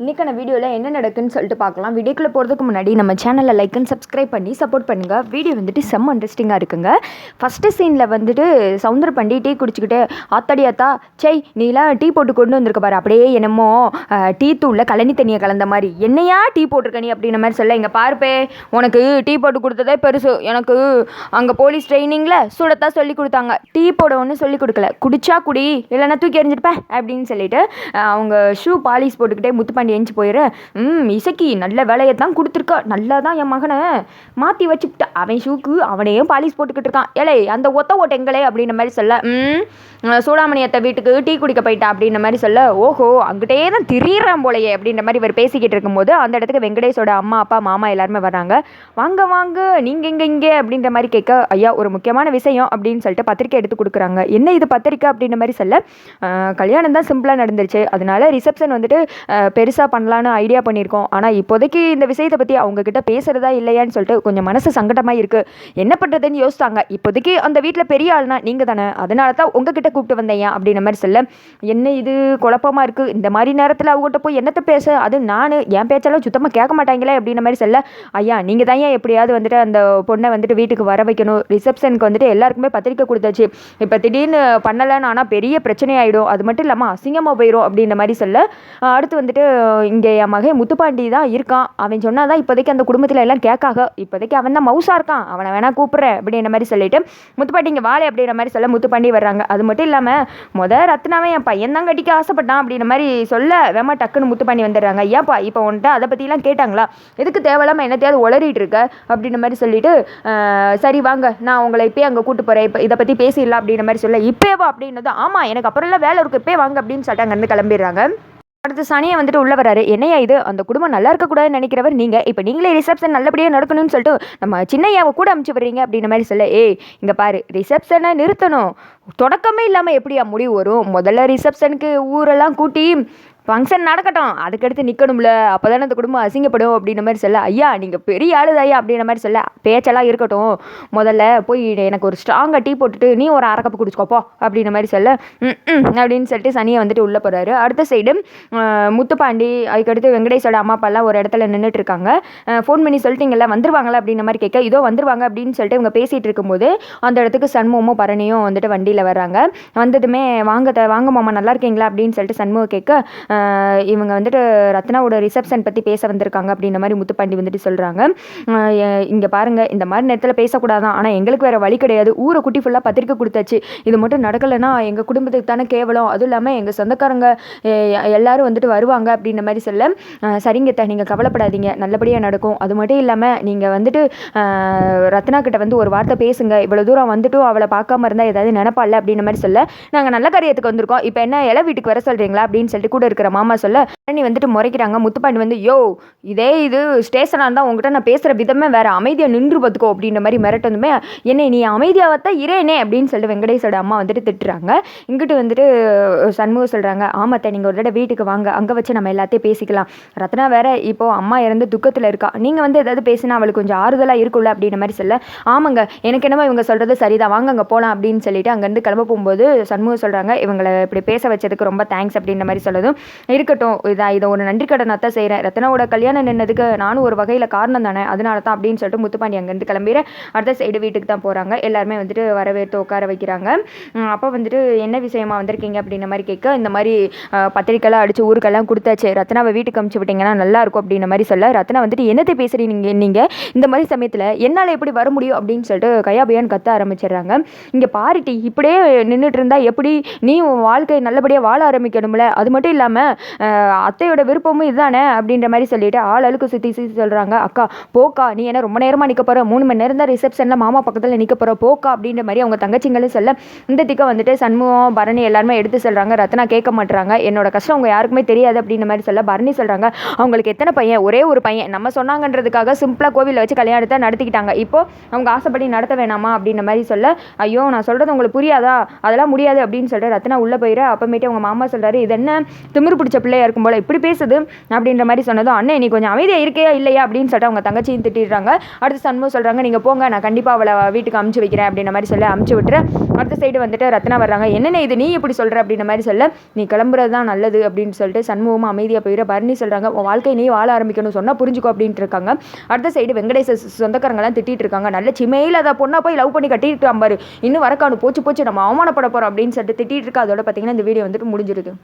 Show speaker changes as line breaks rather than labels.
இன்றைக்கான வீடியோவில் என்ன நடக்குன்னு சொல்லிட்டு பார்க்கலாம். வீடியோக்குள்ளே போகிறதுக்கு முன்னாடி நம்ம சேனலில் லைக் அண்ட் சப்ஸ்கிரைப் பண்ணி சப்போர்ட் பண்ணுங்கள். வீடியோ வந்துட்டு செம்ம இன்ட்ரெஸ்டிங்காக இருக்குங்க. ஃபஸ்ட்டு சீனில் வந்துட்டு சவுந்தரபாண்டி டீ குடிச்சிக்கிட்டு ஆத்தாடி ஆத்தா நீலாம் டீ போட்டு கொண்டு வந்திருக்க பாரு, அப்படியே என்னமோ டீ தூளில் கழனி தண்ணியை கலந்த மாதிரி என்னையா டீ போட்டிருக்க நீ அப்படின்ற மாதிரி சொல்ல, இங்கே பார்ப்பே உனக்கு டீ போட்டு கொடுத்ததே பெருசு, எனக்கு அங்கே போலீஸ் ட்ரைனிங்கில் சுடத்தான் சொல்லி கொடுத்தாங்க, டீ போட ஒன்றும் சொல்லி கொடுக்கல, குடிச்சா குடி இல்லைன்னா தூக்கி எறிஞ்சிருப்பேன் அப்படின்னு சொல்லிட்டு அவங்க ஷூ பாலிஷ் போட்டுக்கிட்டே முத்துப்பாண்டி எஞ்சி போயிரு. இசக்கி நல்ல வேலையை தான் கொடுத்துருக்கா, நல்லா தான் என் மகனை மாற்றி வச்சுக்கிட்ட, அவன் ஷூக்கு அவனையும் பாலிஷ் போட்டுக்கிட்டு இருக்கான், ஏலே அந்த ஒத்த ஓட்டங்களே அப்படின்ற மாதிரி சொல்ல, சூடாமணியத்தை வீட்டுக்கு டீ குடிக்க போயிட்டா அப்படின்ற மாதிரி சொல்ல, ஓஹோ அங்கிட்டே தான் திரியிறான் போலையே அப்படின்ற மாதிரி இவர் பேசிக்கிட்டு இருக்கும்போது அந்த இடத்துக்கு வெங்கடேஷோட அம்மா அப்பா மாமா எல்லாருமே வர்றாங்க. வாங்க வாங்க நீங்கள் இங்கே அப்படின்ற மாதிரி கேட்க, ஐயா ஒரு முக்கியமான விஷயம் அப்படின்னு சொல்லிட்டு பத்திரிக்கை எடுத்து கொடுக்குறாங்க. என்ன இது பத்திரிக்கை அப்படின்ற மாதிரி சொல்ல, கல்யாணம் தான் சிம்பிளாக நடந்துருச்சு, அதனால ரிசப்ஷன் வந்துட்டு பெருசாக பண்ணலான்னு ஐடியா பண்ணியிருக்கோம், ஆனால் இப்போதைக்கு இந்த விஷயத்தை பற்றி அவங்கக்கிட்ட பேசுகிறதா இல்லையான்னு சொல்லிட்டு கொஞ்சம் மனசு சங்கடமாக இருக்குது, என்ன பண்ணுறதுன்னு யோசித்தாங்க. இப்போதைக்கு அந்த வீட்டில் பெரிய ஆள்னா நீங்கள் தானே, அதனால தான் உங்ககிட்ட கூப்பிட்டு வந்தேன் அப்படின்ற மாதிரி சொல்ல, என்ன இது குழப்பமாக இருக்குது, இந்த மாதிரி நேரத்தில் அவங்ககிட்ட போய் என்னத்தை பேச, அது நான் என் பேச்செல்லாம் சுத்தமாக கேட்க மாட்டாங்களே அப்படின்ற மாதிரி சொல்ல, ஐயா நீங்கள் தான் ஏன் எப்படியாவது வந்துட்டு அந்த பொண்ணை வந்துட்டு வீட்டுக்கு வர வைக்கணும், ரிசப்ஷனுக்கு வந்துட்டு எல்லாருக்குமே பத்திரிக்கை கொடுத்தாச்சு, இப்போ திடீர்னு பண்ணலைன்னு ஆனால் பெரிய பிரச்சனை ஆகிடும், அது மட்டும் இல்லாமல் அசிங்கமாக போயிடும் அப்படின்ற மாதிரி சொல்ல, அடுத்து வந்துட்டு இங்கே என் மகன் முத்துப்பாண்டி தான் இருக்கான், அவன் சொன்னால் தான் இப்போதைக்கு அந்த குடும்பத்தில் எல்லாம் கேட்காக, இப்போதைக்கு அவன் தான் மவுசாக இருக்கான், அவனை வேணா கூப்பிட்றேன் அப்படின்ற மாதிரி சொல்லிட்டு முத்துப்பாண்டி இங்கே வாழை அப்படின்ற மாதிரி சொல்ல முத்துப்பாண்டி வர்றாங்க. அது மட்டும் இல்லாமல் ரத்னாவை என் பையன் தான் கட்டிக்க ஆசைப்பட்டான் அப்படின்ற மாதிரி சொல்ல வேமா டக்குன்னு முத்துப்பாண்டி வந்துடுறாங்க. ஏப்பா இப்போ உன்ட்ட அதை பற்றிலாம் கேட்டாங்களா, எதுக்கு தேவையில்லாமல் என்னத்தையாவது உளறிட்டு இருக்க அப்படின்ற மாதிரி சொல்லிட்டு, சரி வாங்க நான் உங்களை இப்போயே அங்கே கூட்டு போகிறேன், இப்போ இதை பற்றி பேசிடலாம் அப்படின்ற மாதிரி சொல்ல, இப்போவா அப்படின்னது, ஆமாம் எனக்கு அப்புறம்லாம் வேலை இருக்குது இப்போயே வாங்க அப்படின்னு சொல்லிட்டு அங்கேருந்து கிளம்பிடுறாங்க. அடுத்து சனியை வந்துட்டு உள்ள வராரு. என்னையா இது, அந்த குடும்பம் நல்லா இருக்கக்கூடாதுன்னு நினைக்கிறவர் நீங்கள், இப்போ நீங்களே ரிசப்ஷன் நல்லபடியாக நடக்கணும்னு சொல்லிட்டு நம்ம சின்னையாவை கூட அமுச்சு விடுறீங்க அப்படின்ற மாதிரி சொல்ல, இங்கே பாரு ரிசப்ஷனை நிறுத்தணும், தொடக்கமே இல்லாமல் எப்படியா முடிவு வரும், முதல்ல ரிசப்ஷனுக்கு ஊரெல்லாம் கூட்டி ஃபங்க்ஷன் நடக்கட்டும், அதுக்கடுத்து நிற்கணும்ல, அப்போ தானே அந்த குடும்பம் அசிங்கப்படும் அப்படின்ற மாதிரி சொல்ல, ஐயா நீங்கள் பெரிய ஆளுது ஐயா அப்படின்ற மாதிரி சொல்ல, பேச்செல்லாம் இருக்கட்டும், முதல்ல போய் எனக்கு ஒரு ஸ்ட்ராங்காக டீ போட்டுட்டு நீ ஒரு அரை கப்பு குடிச்சுக்கோப்போ அப்படின்ற மாதிரி சொல்ல, அப்படின்னு சொல்லிட்டு சனியை வந்துட்டு உள்ளே போகிறாரு. அடுத்த சைடு முத்துப்பாண்டி அதுக்கடுத்து வெங்கடேஷோட அம்மா அப்பாலாம் ஒரு இடத்துல நின்றுட்டு இருக்காங்க. ஃபோன் பண்ணி சொல்லிட்டீங்கல்ல வந்துருவாங்களா அப்படின்ற மாதிரி கேட்க, இதோ வந்துருவாங்க அப்படின்னு சொல்லிட்டு இவங்க பேசிகிட்டு இருக்கும்போது அந்த இடத்துக்கு சண்முகமும் பரணியும் வந்துட்டு வண்டியில் வர்றாங்க. வந்ததுமே வாங்க மாமா நல்லா இருக்கீங்களா அப்படின்னு சொல்லிட்டு சண்முகம் கேட்க, இவங்க வந்துட்டு ரத்னாவோட ரிசப்ஷன் பற்றி பேச வந்திருக்காங்க அப்படின்ற மாதிரி முத்துப்பாண்டி வந்துட்டு சொல்கிறாங்க. இங்கே பாருங்கள் இந்த மாதிரி நேரத்தில் பேசக்கூடாதான், ஆனால் எங்களுக்கு வேறு வழி கிடையாது, ஊரை குட்டி ஃபுல்லாக பத்திரிக்கை கொடுத்தாச்சு, இது மட்டும் நடக்கலைன்னா எங்கள் குடும்பத்துக்கு தானே கேவலம், அதுவும் இல்லாமல் எங்கள் சொந்தக்காரங்க எல்லாரும் வந்துட்டு வருவாங்க அப்படின்ற மாதிரி சொல்ல, சரிங்க நீங்கள் கவலைப்படாதீங்க நல்லபடியாக நடக்கும், அது மட்டும் இல்லாமல் நீங்கள் வந்துட்டு ரத்னா கிட்ட வந்து ஒரு வார்த்தை பேசுங்க, இவ்வளோ தூரம் வந்துட்டும் அவளை பார்க்காம இருந்தால் ஏதாவது நினைப்பால அப்படின்ற மாதிரி சொல்ல, நாங்கள் நல்ல காரியத்துக்கு வந்திருக்கோம், இப்போ என்ன இலை வீட்டுக்கு வர சொல்கிறீங்களா அப்படின்னு சொல்லிட்டு கூட இருக்கிற மாமா சொல்ல, நீ வந்துட்டு முறைக்கிறாங்க. முத்துப்பாண்டி வந்து இது ஸ்டேஷனாக இருந்தால் உங்ககிட்ட நான் பேசுகிற விதமே வேறு, அமைதியாக நின்று பார்த்துக்கோ அப்படின்ற மாதிரி மிரட்டதுமே, என்ன நீ அமைதியாக தான் இரேனே அப்படின்னு சொல்லிட்டு வெங்கடேஷோட அம்மா வந்துட்டு திட்டுறாங்க. இங்கிட்டு வந்துட்டு சண்முகம் சொல்கிறாங்க, ஆமாத்த நீங்கள் ஒரு தடவை வீட்டுக்கு வாங்க, அங்கே வச்சு நம்ம எல்லாத்தையும் பேசிக்கலாம், ரத்னா வேற இப்போது அம்மா இறந்து துக்கத்தில் இருக்கா, நீங்கள் வந்து ஏதாவது பேசினா அவளுக்கு கொஞ்சம் ஆறுதலாக இருக்குல்ல அப்படின்ற மாதிரி சொல்ல, ஆமாங்க எனக்கு என்னமோ இவங்க சொல்கிறது சரிதான், வாங்க அங்கே போகலாம் அப்படின்னு சொல்லிட்டு அங்கேருந்து கிளம்ப போகும்போது சண்முகம் சொல்கிறாங்க, இவங்களை இப்படி பேச வச்சதுக்கு ரொம்ப தேங்க்ஸ் அப்படின்ற மாதிரி சொல்லதும், இருக்கட்டும் இதை ஒரு நன்றி கடனாக தான் செய்கிறேன், ரத்னாவோட கல்யாணம் நின்னதுக்கு நானும் ஒரு வகையில் காரணம் தானே, அதனால தான் அப்படின்னு சொல்லிட்டு முத்துப்பாண்டி அங்கேருந்து கிளம்பிற அடுத்த சைடு வீட்டுக்கு தான் போகிறாங்க. எல்லாருமே வந்துட்டு வரவேற்று உட்கார வைக்கிறாங்க. அப்போ வந்துட்டு என்ன விஷயமா வந்திருக்கீங்க அப்படின்ற மாதிரி கேட்க, இந்த மாதிரி பத்திரிக்கைலாம் அடித்து ஊருக்கெல்லாம் கொடுத்தாச்சு, ரத்னாவை வீட்டுக்கு அமுச்சு விட்டிங்கன்னா நல்லாயிருக்கும் அப்படின்ற மாதிரி சொல்ல, ரத்னா வந்துட்டு என்னத்தை பேசுகிறீங்க நீங்கள் இந்த மாதிரி சமயத்தில் என்னால் எப்படி வர முடியும் அப்படின்னு சொல்லிட்டு கையாபையான்னு கத்த ஆரம்பிச்சிடுறாங்க. இங்கே பாருட்டி இப்படியே நின்றுட்டு இருந்தா எப்படி, நீ உன் வாழ்க்கை நல்லபடியாக வாழ ஆரம்பிக்கணும்ல, அது மட்டும் இல்லாமல் அத்தையோட விருப்பமும் இதுதானே அப்படின்ற மாதிரி சொல்லிட்டு ஆளுக்கு சுற்றி சொல்கிறாங்க, அக்கா போக்கா நீ என்ன ரொம்ப நேரமாக நிற்க போகிற, 3 மணி நேரம் தான் ரிசப்ஷனில் மாமா பக்கத்தில் நிற்க போகிற போக்கா அப்படின்ற மாதிரி அவங்க தங்கச்சிங்களும் சொல்ல, இந்த திக்க வந்துட்டு சண்முகம் பரணி எல்லாருமே எடுத்து சொல்கிறாங்க. ரத்னா கேட்க மாட்டுறாங்க, என்னோட கஷ்டம் அவங்க யாருக்குமே தெரியாது அப்படின்ற மாதிரி சொல்ல, பரணி சொல்கிறாங்க அவங்களுக்கு எத்தனை பையன், ஒரே ஒரு பையன், நம்ம சொன்னாங்கன்றதுக்காக சிம்பிளாக கோவிலில் வச்சு கல்யாணத்தை நடத்திக்கிட்டாங்க, இப்போது அவங்க ஆசைப்படி நடத்த வேணாமா அப்படின்ற மாதிரி சொல்ல, ஐயோ நான் சொல்கிறது உங்களுக்கு புரியாதா, அதெல்லாம் முடியாது அப்படின்னு சொல்லிட்டு ரத்னா உள்ளே போயிட, அப்பமேட்டு அவங்க மாமா சொல்கிறாரு, இது என்ன திமிரு பிடிச்ச பிள்ளையா இருக்கும் போல அவளை இப்படி பேசுது அப்படின்ற மாதிரி சொன்னதும் அண்ணே நீ கொஞ்சம் அமைதியாக இருக்கே இல்லையா அப்படின்னு சொல்லிட்டு அவங்க தங்கச்சியும் திட்டிடுறாங்க. அடுத்து சண்முகம் சொல்கிறாங்க நீங்கள் போங்க நான் கண்டிப்பாக அவளை வீட்டுக்கு அமுச்சு வைக்கிறேன் அப்படின்ற மாதிரி சொல்லி அமுச்சு விட்டுரு. அடுத்த சைடு வந்துட்டு ரத்னா வர்றாங்க. என்னென்ன இது நீ இப்படி சொல்கிற அப்படின்ற மாதிரி சொல்ல நீ கிளம்புறது தான் நல்லது அப்படின்னு சொல்லிட்டு சண்முகமும் அமைதியாக போயிட. பரணி சொல்கிறாங்க உன் வாழ்க்கை நீ வாழ ஆரம்பிக்கணும் சொன்னால் புரிஞ்சுக்கோ அப்படின்ட்டு இருக்காங்க. அடுத்த சைடு வெங்கடேச சொந்தக்காரங்களாம் திட்டிட்டு இருக்காங்க. நல்ல சிமையில் அதை பொண்ணா போய் லவ் பண்ணி கட்டிட்டு பாரு இன்னும் வரக்கானு போச்சு நம்ம அவமானப்பட போகிறோம் அப்படின்னு சொல்லிட்டு திட்டிட்டு இருக்கா. அதோட பார்த்தீங்கன்னா இந்த வீடியோ வந்துட்டு முடிஞ்சிருக்கு.